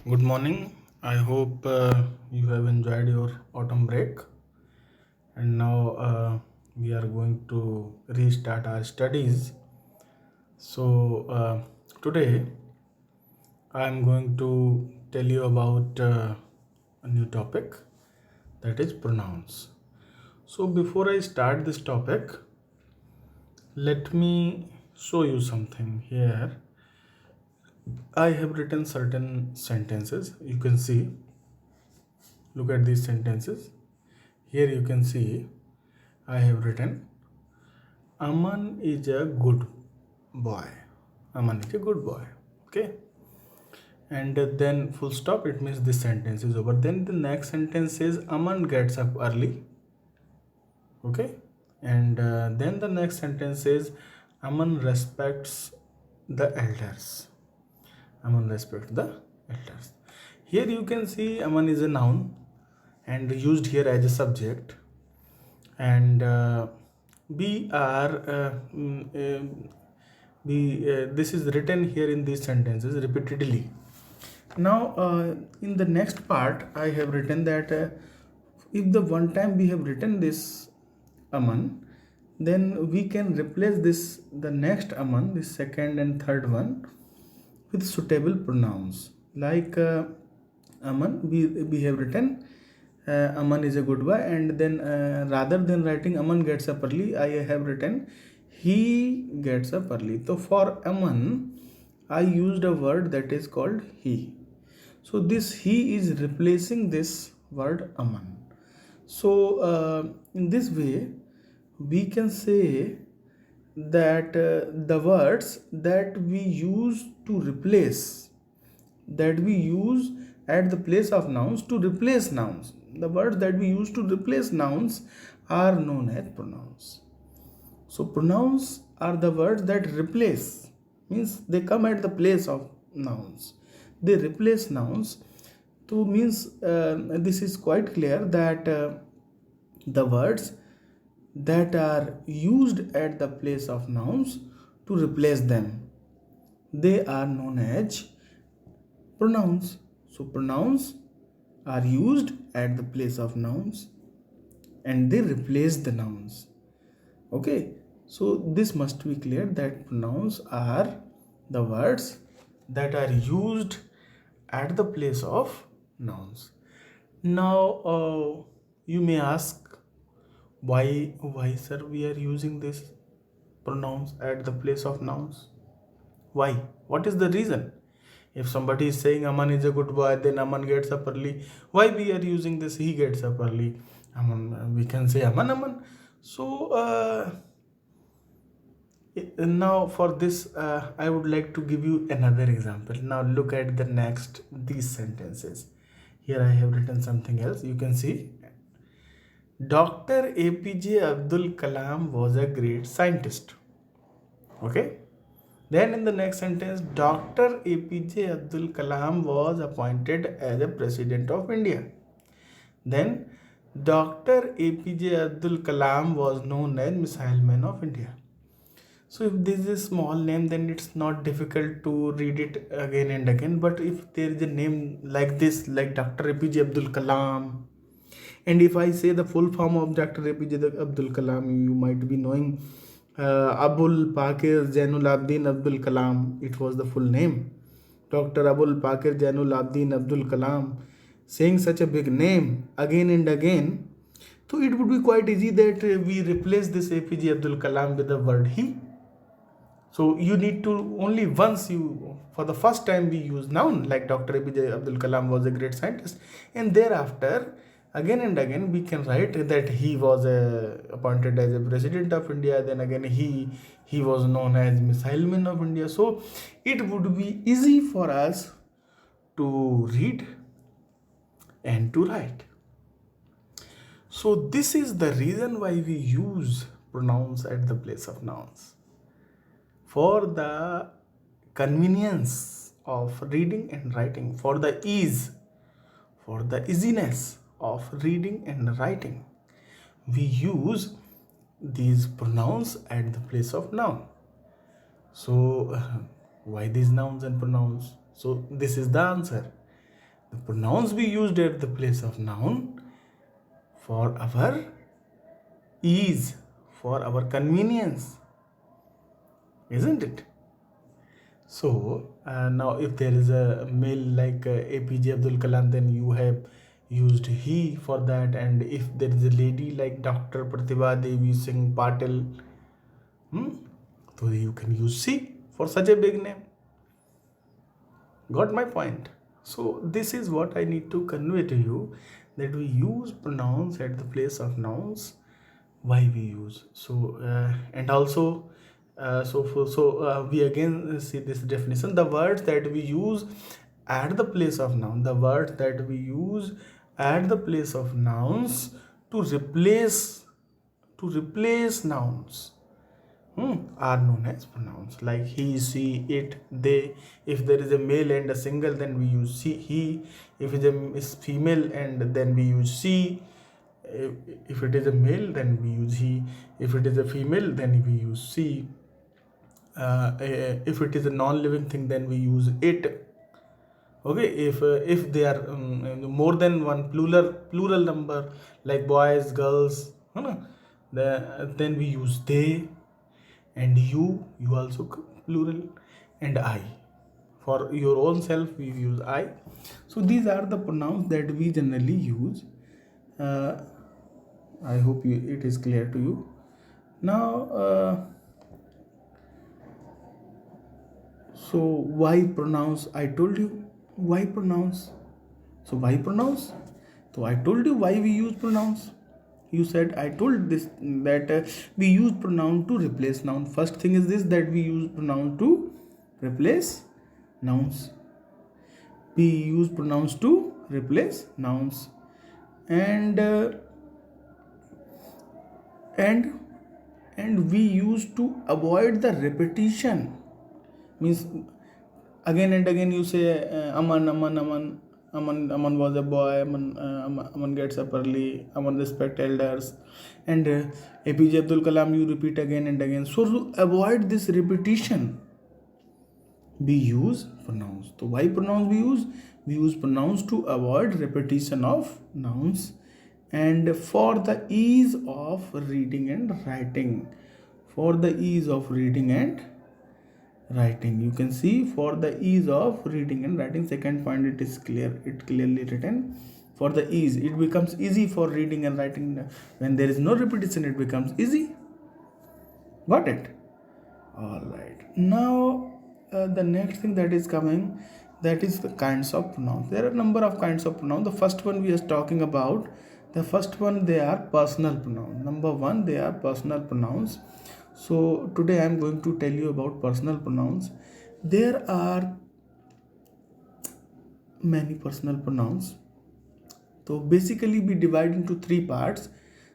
Good morning. I hope you have enjoyed your autumn break, and now we are going to restart our studies. So, today I am going to tell you about a new topic, that is pronouns. So, before I start this topic, let me show you something here. I have written certain sentences. You can see, look at these sentences. Here you can see I have written Aman is a good boy. Aman is a good boy. Okay. And then full stop, it means this sentence is over. Then the next sentence says Aman gets up early. Okay. And then the next sentence says Aman respects the elders. Aman respects the elders. Here you can see Aman is a noun and used here as a subject. And we are this is written here in these sentences repeatedly. Now in the next part I have written that if the one time we have written this Aman, then we can replace this the next Aman, the second and third one, with suitable pronouns like Aman. We have written Aman is a good boy, and then rather than writing Aman gets up early, I have written he gets up early. So for Aman, I used a word that is called he. So this he is replacing this word Aman. So in this way, we can say that the words that we use to replace, that we use at the place of nouns to replace nouns, the words that we use to replace nouns are known as pronouns. So pronouns are the words that replace, means they come at the place of nouns, they replace nouns. So means this is quite clear that the words that are used at the place of nouns to replace them, they are known as pronouns. So pronouns are used at the place of nouns and they replace the nouns. Okay, so this must be clear that pronouns are the words that are used at the place of nouns. Now you may ask, why sir we are using this pronouns at the place of nouns? Why? What is the reason? If somebody is saying Aman is a good boy, then Aman gets up early. Why we are using this? He gets up early. Aman, we can say Aman. So now for this, I would like to give you another example. Now look at the next these sentences. Here I have written something else. You can see Dr. APJ Abdul Kalam was a great scientist. Okay. Then in the next sentence, Dr. APJ Abdul Kalam was appointed as a president of India. Then Dr. APJ Abdul Kalam was known as Missile Man of India. So if this is a small name, then it's not difficult to read it again and again. But if there is a name like this, like Dr. APJ Abdul Kalam, and if I say the full form of Dr. APJ Abdul Kalam, you might be knowing Abul Pakir Zainul Abdin Abdul Kalam. It was the full name. Dr. Abul Pakir Zainul Abdin Abdul Kalam. Saying such a big name again and again, so it would be quite easy that we replace this APJ Abdul Kalam with the word he. So you need to only once you, for the first time we use noun like Dr. APJ Abdul Kalam was a great scientist, and thereafter again and again we can write that he was appointed as a president of India. Then again he was known as Missile Man of India. So it would be easy for us to read and to write. So this is the reason why we use pronouns at the place of nouns, for the convenience of reading and writing, for the easiness of reading and writing. We use these pronouns at the place of noun. So why these nouns and pronouns? So this is the answer. The pronouns we used at the place of noun for our ease, for our convenience, isn't it? So now if there is a male like APJ Abdul Kalam, then you have used he for that, and if there is a lady like Dr. Pratibha Devi Singh Patil, so you can use she for such a big name. Got my point? So this is what I need to convey to you, that we use pronouns at the place of nouns. Why we use? So and also we again see this definition. The words that we use at the place of noun, the words that we use at the place of nouns to replace nouns, are known as pronouns, like he, she, it, they. If there is a male and a single, then we use he. If it is female, and then we use she. If it is a male, then we use he. If it is a female, then we use she. If it is a non-living thing, then we use it. Okay, if they are more than one plural number, like boys, girls, then we use they. And you also plural, and I. For your own self, we use I. So these are the pronouns that we generally use. I hope it is clear to you. Now, so why pronouns? I told you why pronouns. So why pronouns? So I told you why we use pronouns. You said I told this that we use pronoun to replace noun. First thing is this, that we use pronoun to replace nouns. We use pronouns to replace nouns, and we use to avoid the repetition. Means again and again you say Aman was a boy. Aman gets up early. Aman respect elders. And APJ Abdul Kalam you repeat again and again. So to avoid this repetition, we use pronouns. So why pronouns we use? We use pronouns to avoid repetition of nouns, and for the ease of reading and writing. For the ease of reading and writing, you can see, for the ease of reading and writing. Second point, it is clearly written. For the ease, it becomes easy for reading and writing. When there is no repetition, it becomes easy. Got it? All right. Now the next thing that is coming, that is the kinds of pronouns. There are a number of kinds of pronouns. The first one we are talking about, the first one, they are personal pronouns. Number one, they are personal pronouns. So today I am going to tell you about personal pronouns. There are many personal pronouns. So basically we divide into three parts.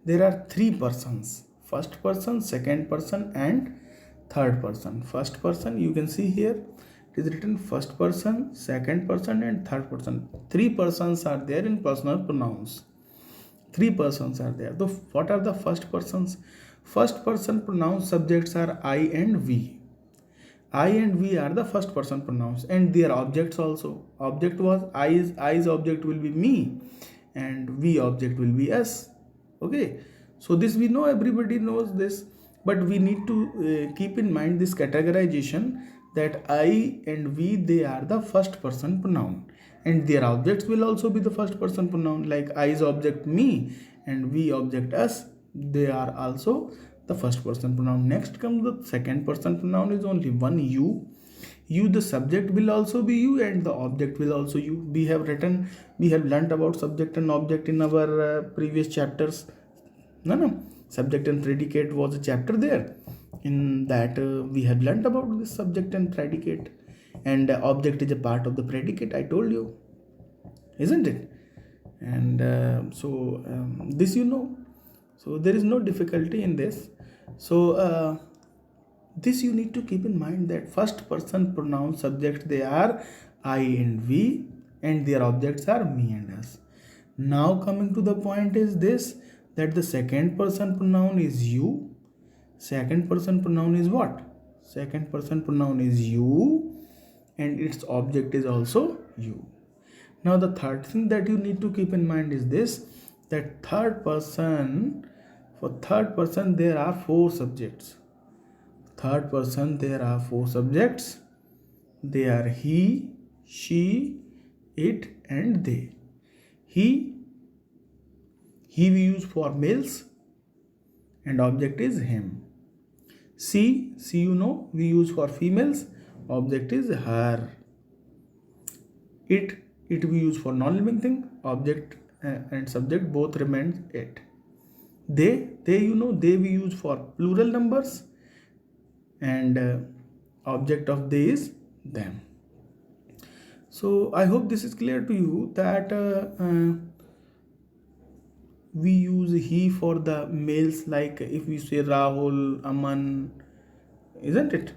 There are three persons: first person, second person, and third person. First person, you can see here it is written first person, second person, and third person. Three persons are there in personal pronouns. Three persons are there. So what are the first persons? First person pronouns subjects are I and we. I and we are the first person pronouns, and their objects also. Object was I's object will be me, and we object will be us. Okay, so this we know, everybody knows this, but we need to keep in mind this categorization, that I and we, they are the first person pronoun, and their objects will also be the first person pronoun, like I's object me and we object us, they are also the first person pronoun. Next comes the second person pronoun, is only one, you. You, the subject will also be you, and the object will also you. We have learnt about subject and object in our previous chapters. No, subject and predicate was a chapter there. In that we have learnt about this subject and predicate, and object is a part of the predicate, I told you, isn't it? And this you know, so there is no difficulty in this. So this you need to keep in mind, that first person pronoun subjects, they are I and we, and their objects are me and us. Now coming to the point is this, that the second person pronoun is you. Second person pronoun is what? Second person pronoun is you, and its object is also you. Now the third thing that you need to keep in mind is this, that third person, for third person there are four subjects. Third person there are four subjects. They are he, she, it and they. He we use for males and object is him. She you know we use for females, object is her. It we use for non-living thing, object and subject both remains it. They you know they we use for plural numbers and object of they is them. So I hope this is clear to you that we use he for the males, like if we say Rahul, Aman, isn't it?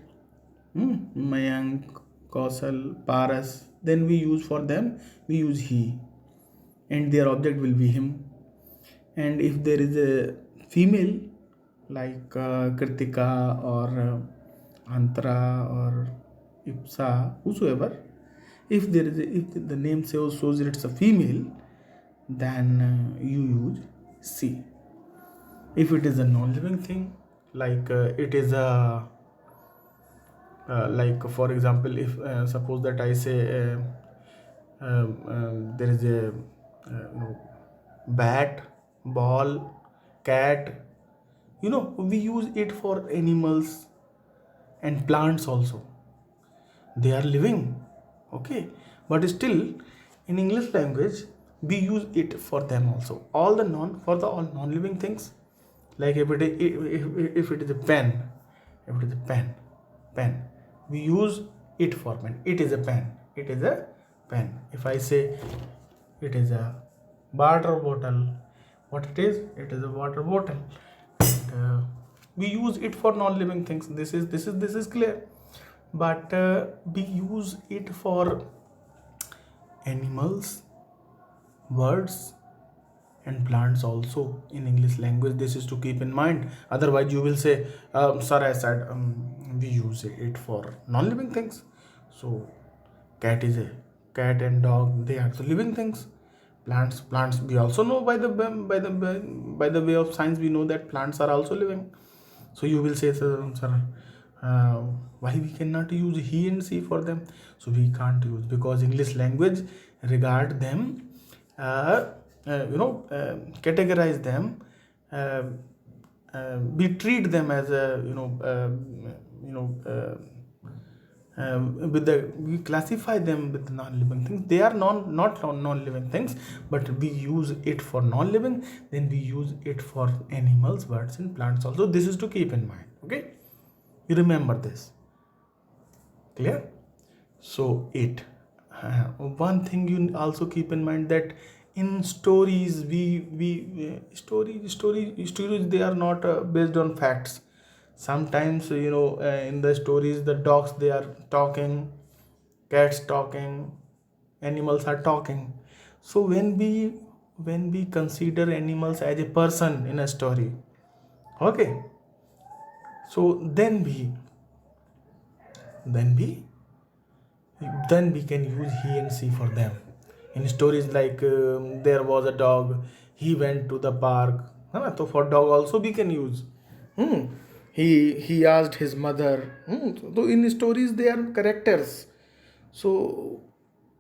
Mayank, Kausal, Paras, then we use for them, we use he and their object will be him. And if there is a female like Kritika or Antara or Ipsa, whosoever, if there is if the name shows it's a female, then you use she. If it is a non-living thing, like it is a like for example, if suppose that I say there is a bat, ball, cat, we use it for animals and plants also. They are living, okay, but still in English language we use it for them also. All non-living things, like if it is a pen, we use it for pen. It is a pen. If I say it is a water bottle, what it is? It is a water bottle. And, we use it for non-living things. This is clear. But we use it for animals, birds and plants also in English language. This is to keep in mind. Otherwise you will say, sir, I said we use it for non-living things. So cat and dog, they are the living things. Plants we also know by the way of science, we know that plants are also living. So you will say, sir, why we cannot use he and she for them? So we can't use, because English language regard them, categorize them, we treat them as a we classify them with non-living things. They are not non-living things, but we use it for non-living, then we use it for animals, birds and plants also. This is to keep in mind. Okay, you remember this. Clear? So it one thing you also keep in mind, that in stories stories they are not based on facts. Sometimes in the stories the dogs, they are talking, cats talking, animals are talking. So when we consider animals as a person in a story, okay, so then we can use he and she for them. In stories like there was a dog, he went to the park. So for dog also we can use. He asked his mother. So in stories they are characters. So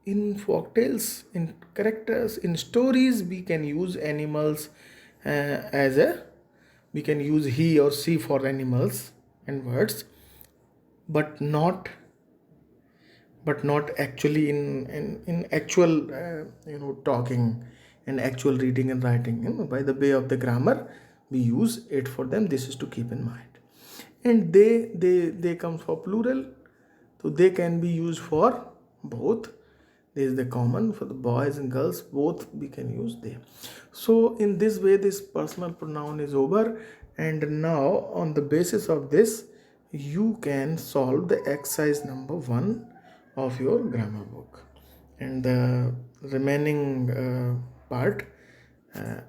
in folktales, in characters, in stories, we can use animals we can use he or she for animals and words, but not actually in actual talking and actual reading and writing. By the way of the grammar, we use it for them. This is to keep in mind. And they come for plural, so they can be used for both. There is the common for the boys and girls, both we can use they. So in this way this personal pronoun is over, and now on the basis of this you can solve the exercise number 1 of your grammar book, and the remaining part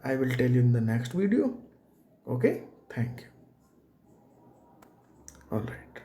I will tell you in the next video. Okay, thank you. All right.